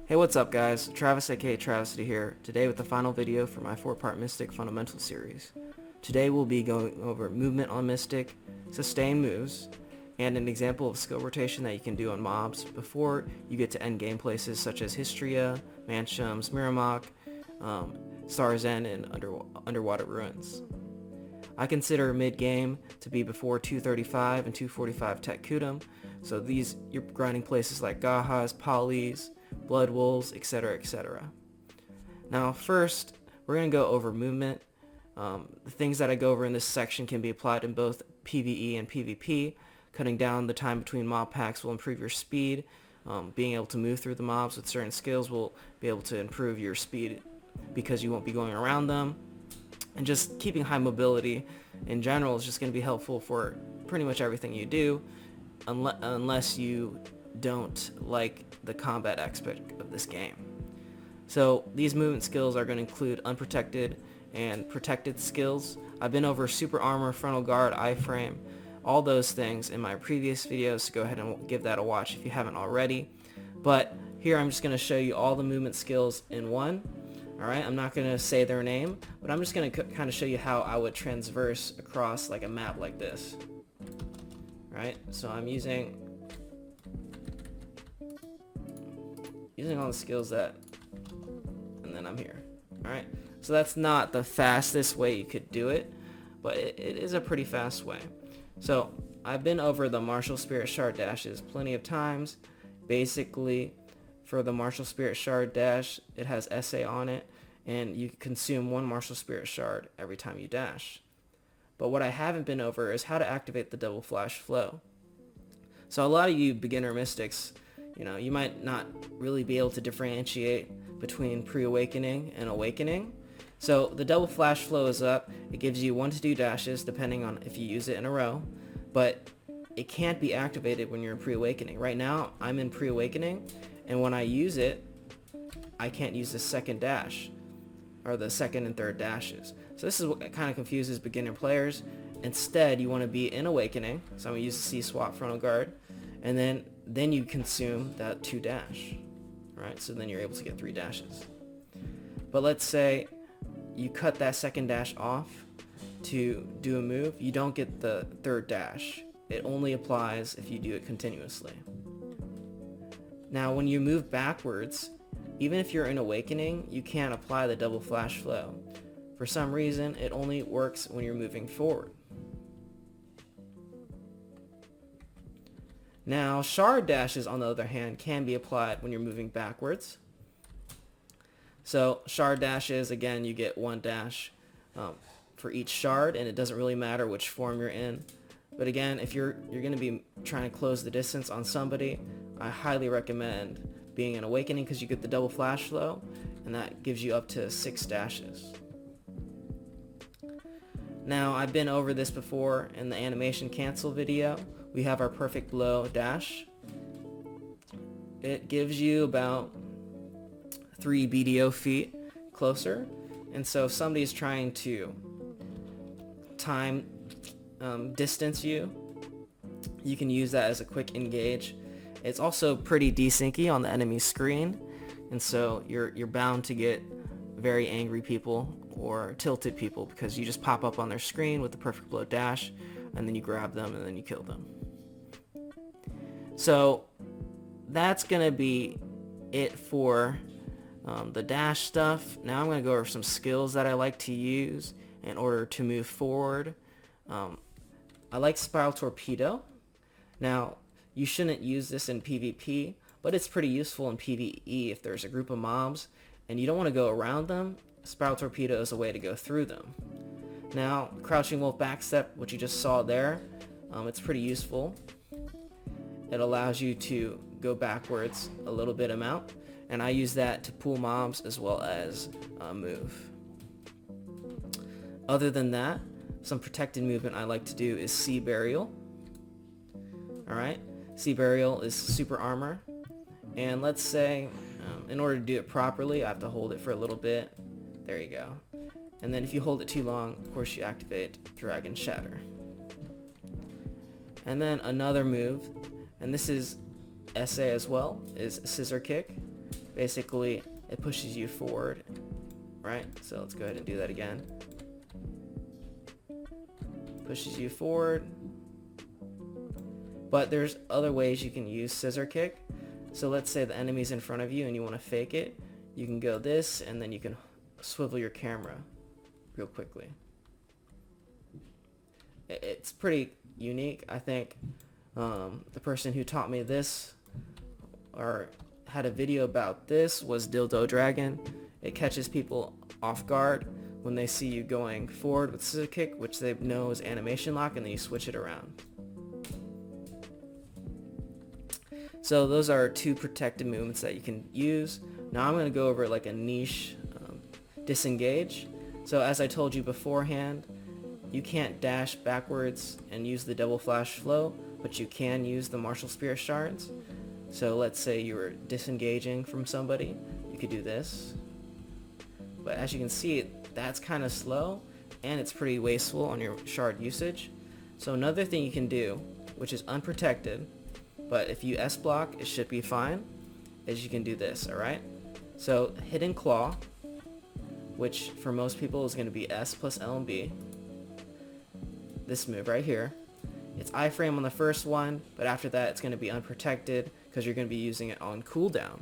Hey, what's up guys? Travis aka Travesty here, today with the final video for my 4-part Mystic Fundamental series. Today we'll be going over movement on Mystic, sustain moves, and an example of skill rotation that you can do on mobs before you get to endgame places such as Histria, Manshams, Miramok, Star's End, and Underwater Ruins. I consider mid-game to be before 235 and 245 Tech Kudum, so you're grinding places like Gahas, Polys, Blood Wolves, etc., etc. Now first, we're going to go over movement. The things that I go over in this section can be applied in both PvE and PvP. Cutting down the time between mob packs will improve your speed. Being able to move through the mobs with certain skills will be able to improve your speed because you won't be going around them. And just keeping high mobility in general is just going to be helpful for pretty much everything you do, unless you don't like the combat aspect of this game. So these movement skills are going to include unprotected and protected skills. I've been over super armor, frontal guard, iframe, all those things in my previous videos, so go ahead and give that a watch if you haven't already. But here I'm just going to show you all the movement skills in one. Alright, I'm not going to say their name, but I'm just going to kind of show you how I would transverse across like a map like this. Alright, so I'm using all the skills and then I'm here. Alright, so that's not the fastest way you could do it, but it is a pretty fast way. So I've been over the Martial Spirit Shard dashes plenty of times. Basically, for the Martial Spirit Shard dash, it has SA on it, and you consume one Martial Spirit Shard every time you dash. But what I haven't been over is how to activate the double flash flow. So a lot of you beginner mystics, you might not really be able to differentiate between pre-awakening and awakening. So the double flash flow is up. It gives you 1 to 2 dashes depending on if you use it in a row, but it can't be activated when you're in pre-awakening. Right now I'm in pre-awakening, and when I use it, I can't use the second dash or the second and third dashes. So this is what kind of confuses beginner players. Instead, you want to be in awakening. So I'm going to use the C-swap frontal guard, and then you consume that 2 dash. Right? So then you're able to get 3 dashes. But let's say you cut that second dash off to do a move, you don't get the third dash. It only applies if you do it continuously. Now when you move backwards, even if you're in awakening, you can't apply the double flash flow. For some reason, it only works when you're moving forward. Now shard dashes, on the other hand, can be applied when you're moving backwards. So shard dashes, again, you get 1 dash for each shard, and it doesn't really matter which form you're in. But again, if you're going to be trying to close the distance on somebody, I highly recommend being in awakening because you get the double flash flow, and that gives you up to 6 dashes. Now I've been over this before in the animation cancel video. We have our perfect blow dash. It gives you about 3 BDO feet closer, and so if somebody's trying to time distance you, you can use that as a quick engage. It's also pretty desyncy on the enemy screen, and so you're bound to get very angry people or tilted people because you just pop up on their screen with the perfect blow dash, and then you grab them and then you kill them. So that's gonna be it for the dash stuff. Now I'm gonna go over some skills that I like to use in order to move forward. I like Spiral Torpedo. Now you shouldn't use this in PvP, but it's pretty useful in PvE if there's a group of mobs and you don't want to go around them. Spiral Torpedo is a way to go through them. Now, Crouching Wolf Backstep, which you just saw there, it's pretty useful. It allows you to go backwards a little bit amount, and I use that to pull mobs as well as move. Other than that, some protected movement I like to do is Seaburial. Alright, Seaburial is super armor, and let's say in order to do it properly, I have to hold it for a little bit. There you go. And then if you hold it too long, of course you activate Dragon Shatter. And then another move, and this is SA as well, is Scissor Kick. Basically, it pushes you forward, right? So let's go ahead and do that again. Pushes you forward. But there's other ways you can use scissor kick. So let's say the enemy's in front of you and you want to fake it. You can go this, and then you can swivel your camera real quickly. It's pretty unique. I think the person who taught me this or had a video about this was Dildo Dragon. It catches people off guard when they see you going forward with scissor kick, which they know is animation lock, and then you switch it around. So those are two protected movements that you can use. Now I'm going to go over like a niche disengage. So as I told you beforehand, you can't dash backwards and use the double flash flow, but you can use the martial spirit shards. So let's say you were disengaging from somebody, you could do this. But as you can see, that's kind of slow and it's pretty wasteful on your shard usage. So another thing you can do, which is unprotected, but if you S block, it should be fine, is you can do this, alright? So hidden claw, which for most people is going to be S plus L and B. This move right here. It's iframe on the first one, but after that it's going to be unprotected because you're going to be using it on cooldown.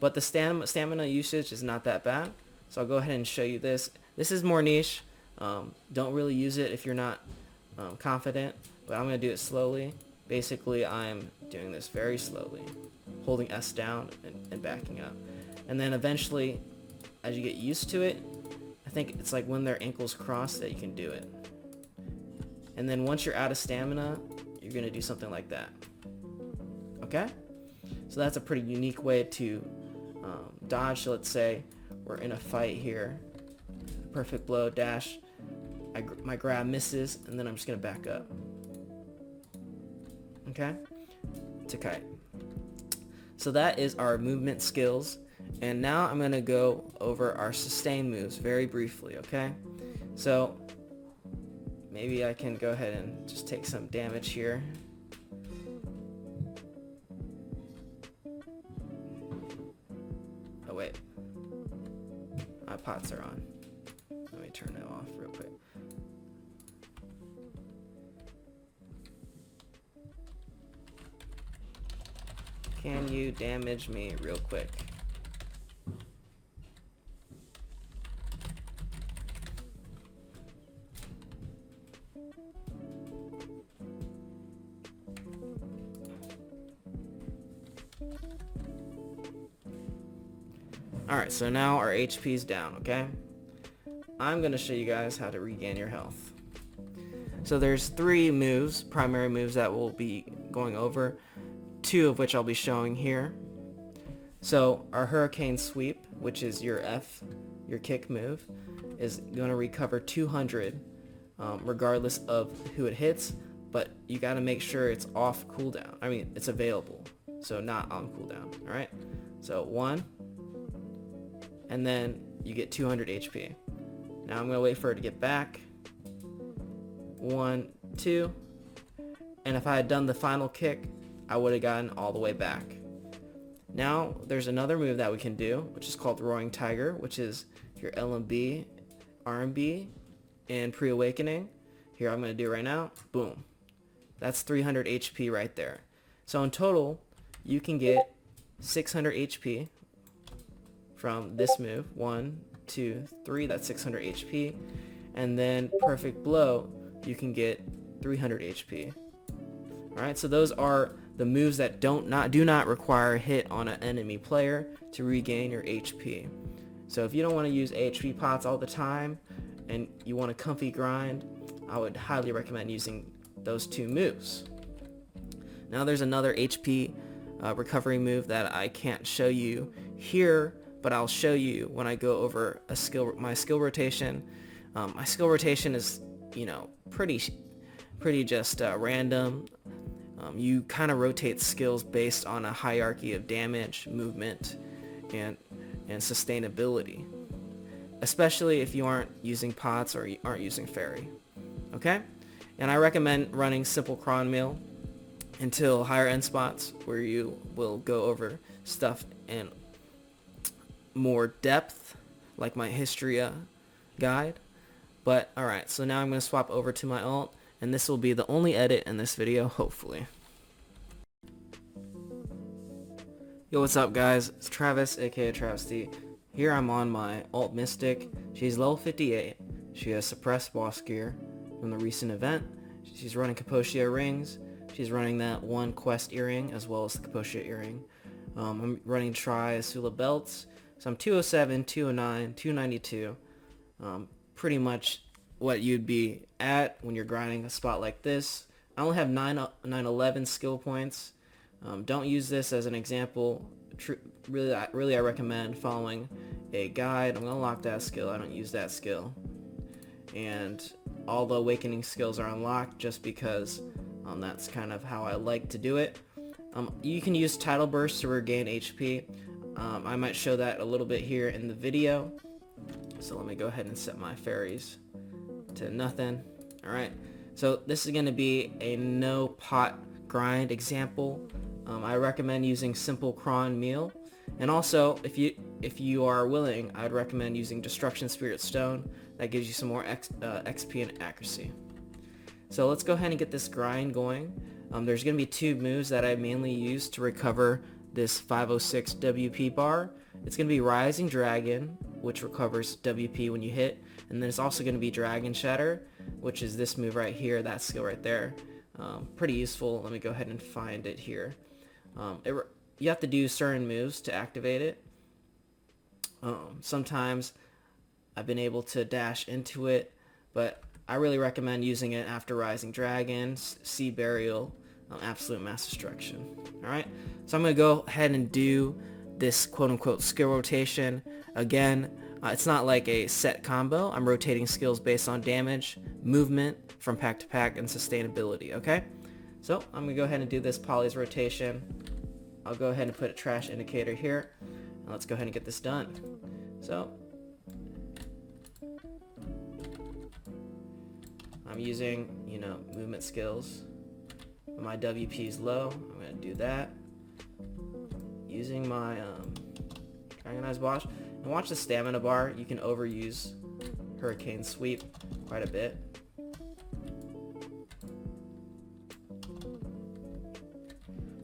But the stamina usage is not that bad. So I'll go ahead and show you this. This is more niche. Don't really use it if you're not confident, but I'm going to do it slowly. Basically, I'm doing this very slowly, holding S down and backing up. And then eventually, as you get used to it, I think it's like when their ankles cross that you can do it. And then once you're out of stamina, you're going to do something like that. Okay? So that's a pretty unique way to dodge. So let's say we're in a fight here. Perfect blow, dash. My grab misses, and then I'm just going to back up. Okay? To kite. So that is our movement skills. And now I'm going to go over our sustain moves very briefly, okay? So maybe I can go ahead and just take some damage here. Oh wait, my pots are on. Let me turn that off real quick. Can you damage me real quick? Alright, so now our HP is down, okay? I'm going to show you guys how to regain your health. So there's 3 moves, primary moves that we'll be going over, 2 of which I'll be showing here. So our Hurricane Sweep, which is your F, your kick move, is going to recover 200 regardless of who it hits, but you got to make sure it's off cooldown. I mean, it's available, so not on cooldown, alright? So 1, and then you get 200 HP. Now I'm going to wait for it to get back. 1, 2, and if I had done the final kick, I would have gotten all the way back. Now there's another move that we can do, which is called Roaring Tiger, which is your LMB, RMB, and Pre-Awakening. Here, I'm going to do it right now. Boom. That's 300 HP right there. So in total, you can get 600 HP from this move. 1, 2, 3, that's 600 HP. And then Perfect Blow, you can get 300 HP. Alright, so those are the moves that do not require a hit on an enemy player to regain your HP. So if you don't want to use HP pots all the time and you want a comfy grind, I would highly recommend using those 2 moves. Now there's another HP recovery move that I can't show you here, but I'll show you when I go over my skill rotation. My skill rotation is, pretty just random. You kind of rotate skills based on a hierarchy of damage, movement, and sustainability, especially if you aren't using pots or you aren't using fairy. Okay? And I recommend running simple cron meal until higher end spots where you will go over stuff and more depth, like my history guide. But alright, so now I'm going to swap over to my alt, and this will be the only edit in this video, hopefully. Yo, what's up guys? It's Travis, aka Travesty. Here I'm on my alt Mystic. She's level 58. She has suppressed boss gear from the recent event. She's running Capotia rings. She's running that one quest earring as well as the Capotia earring. I'm running Tri-Asula belts. So I'm 207, 209, 292. Pretty much what you'd be at when you're grinding a spot like this. I only have 911 skill points. Don't use this as an example. Really, I recommend following a guide. I'm going to lock that skill. I don't use that skill. And all the awakening skills are unlocked just because that's kind of how I like to do it. You can use Tidal Burst to regain HP. I might show that a little bit here in the video. So let me go ahead and set my fairies to nothing. Alright, so this is going to be a no pot grind example. I recommend using simple cron meal, and also if you are willing, I'd recommend using Destruction Spirit Stone. That gives you some more XP and accuracy. So let's go ahead and get this grind going. There's going to be two moves that I mainly use to recover this 506 WP bar. It's going to be Rising Dragon, which recovers WP when you hit, and then it's also going to be Dragon Shatter, which is this move right here, that skill right there. Pretty useful. Let me go ahead and find it here. You have to do certain moves to activate it. Sometimes I've been able to dash into it, but I really recommend using it after Rising Dragon, Seaburial, Absolute Mass Destruction. Alright, so I'm going to go ahead and do this quote-unquote skill rotation. Again, it's not like a set combo. I'm rotating skills based on damage, movement from pack to pack, and sustainability, okay? So I'm going to go ahead and do this Poly's rotation. I'll go ahead and put a trash indicator here, and let's go ahead and get this done. So I'm using, movement skills. When my WP is low, I'm going to do that. Using my Dragonized Wash. And watch the stamina bar. You can overuse Hurricane Sweep quite a bit.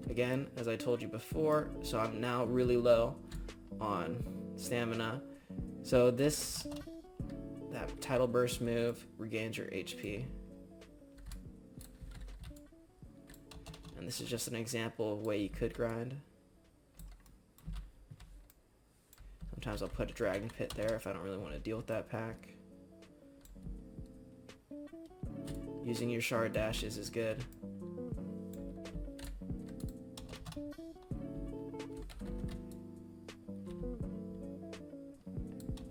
Again, as I told you before, so I'm now really low on stamina. So that Tidal Burst move regains your HP. And this is just an example of a way you could grind. Sometimes I'll put a Dragon Pit there if I don't really want to deal with that pack. Using your shard dashes is good.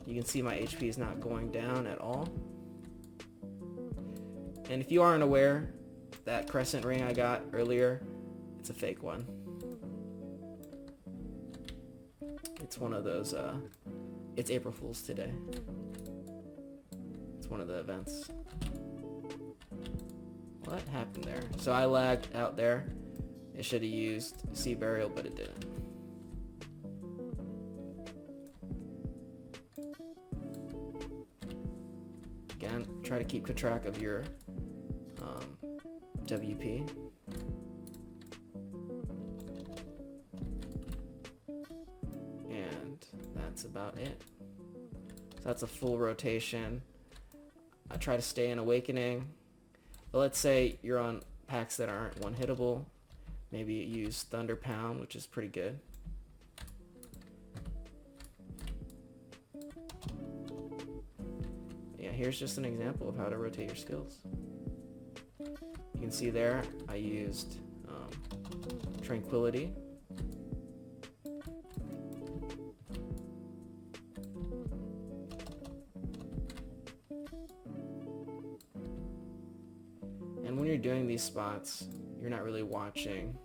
You can see my HP is not going down at all. And if you aren't aware, that crescent ring I got earlier, it's a fake one. It's one of those, it's April Fool's today. It's one of the events. What happened there? So I lagged out there. It should have used Seaburial, but it didn't. Again, try to keep track of your WP. And that's about it. So that's a full rotation. I try to stay in Awakening. But let's say you're on packs that aren't one-hittable. Maybe use Thunder Pound, which is pretty good. Yeah, here's just an example of how to rotate your skills. You can see there I used Tranquility. And when you're doing these spots, you're not really watching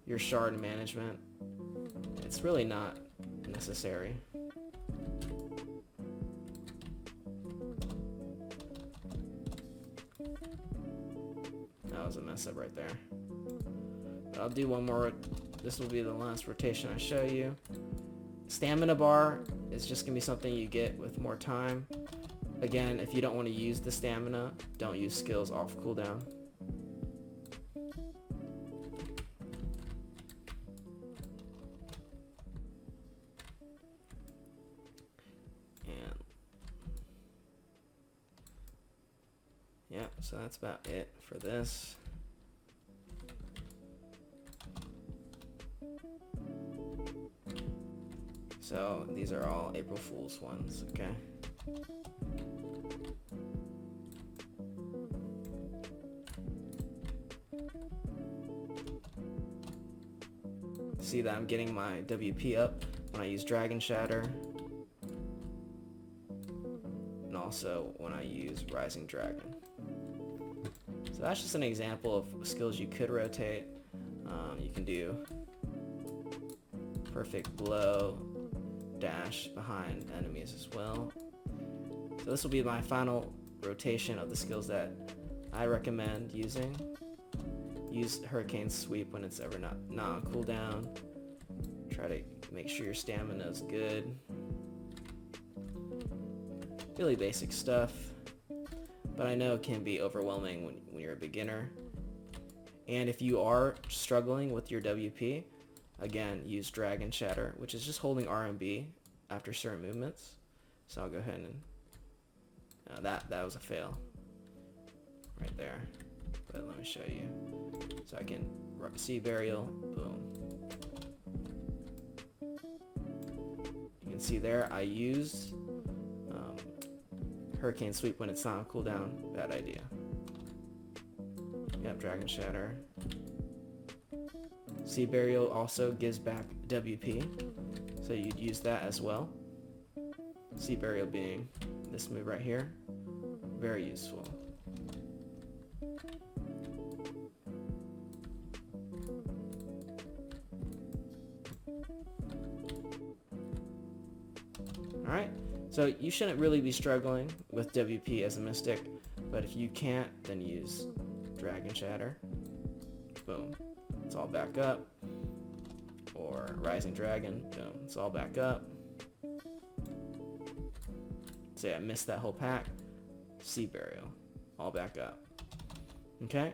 your shard management. It's really not necessary. That was a mess up right there. But I'll do one more. This will be the last rotation I show you. Stamina bar is just going to be something you get with more time. Again, if you don't want to use the stamina, don't use skills off cooldown. And yeah, so that's about it for this. So these are all April Fool's ones, okay? See that I'm getting my WP up when I use Dragon Shatter, and also when I use Rising Dragon. So that's just an example of skills you could rotate. You can do Perfect Blow, dash behind enemies as well. So this will be my final rotation of the skills that I recommend using. Use Hurricane Sweep when it's ever not on cooldown. Try to make sure your stamina is good. Really basic stuff, but I know it can be overwhelming when you're a beginner. And if you are struggling with your WP, again, use Dragon Shatter, which is just holding RMB after certain movements. So I'll go ahead and that was a fail right there. But let me show you. So I can Seaburial, boom. You can see there I used Hurricane Sweep when it's not on cooldown. Bad idea. Yep, Dragon Shatter. Seaburial also gives back WP, so you'd use that as well. Seaburial being this move right here, very useful. Alright, so you shouldn't really be struggling with WP as a mystic, but if you can't, then use Dragon Shatter. Boom. It's all back up. Or Rising Dragon. Boom. It's all back up. Say I missed that whole pack. Seaburial. All back up. Okay?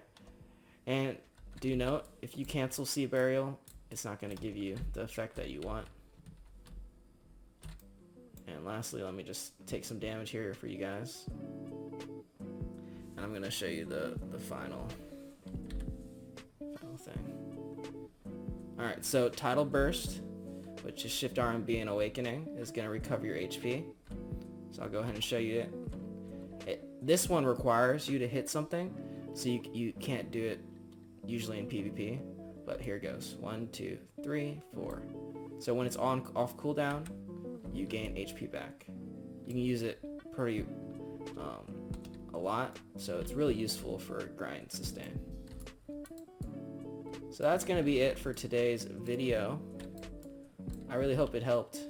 And do note, if you cancel Seaburial, it's not going to give you the effect that you want. And lastly, let me just take some damage here for you guys. And I'm going to show you the final thing. Alright, so Tidal Burst, which is Shift RMB and Awakening, is going to recover your HP. So I'll go ahead and show you it. This one requires you to hit something, so you can't do it usually in PvP. But here goes. 1, 2, 3, 4. So when it's off cooldown, you gain HP back. You can use it pretty a lot, so it's really useful for grind sustain. So that's going to be it for today's video. I really hope it helped.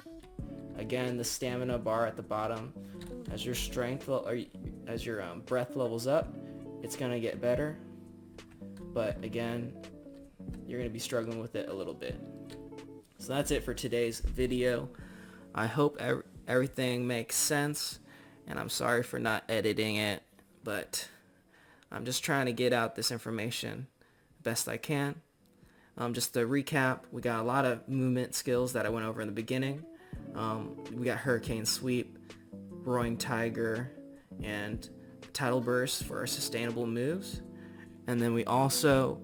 Again, the stamina bar at the bottom, as your strength or as your breath levels up, it's going to get better. But again, you're going to be struggling with it a little bit. So that's it for today's video. I hope everything makes sense, and I'm sorry for not editing it, but I'm just trying to get out this information best I can. Just to recap, we got a lot of movement skills that I went over in the beginning. We got Hurricane Sweep, Roaring Tiger, and Tidal Burst for our sustainable moves. And then we also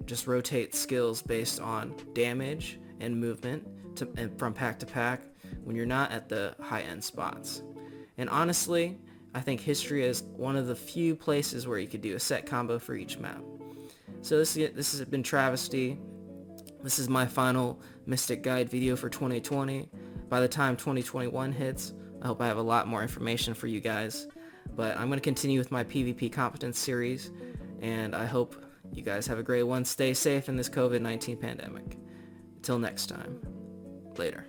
just rotate skills based on damage and movement and from pack to pack when you're not at the high-end spots. And honestly, I think history is one of the few places where you could do a set combo for each map. So this has been Travesty. This is my final Mystic Guide video for 2020. By the time 2021 hits, I hope I have a lot more information for you guys. But I'm going to continue with my PvP competence series, and I hope you guys have a great one. Stay safe in this COVID-19 pandemic. Until next time, later.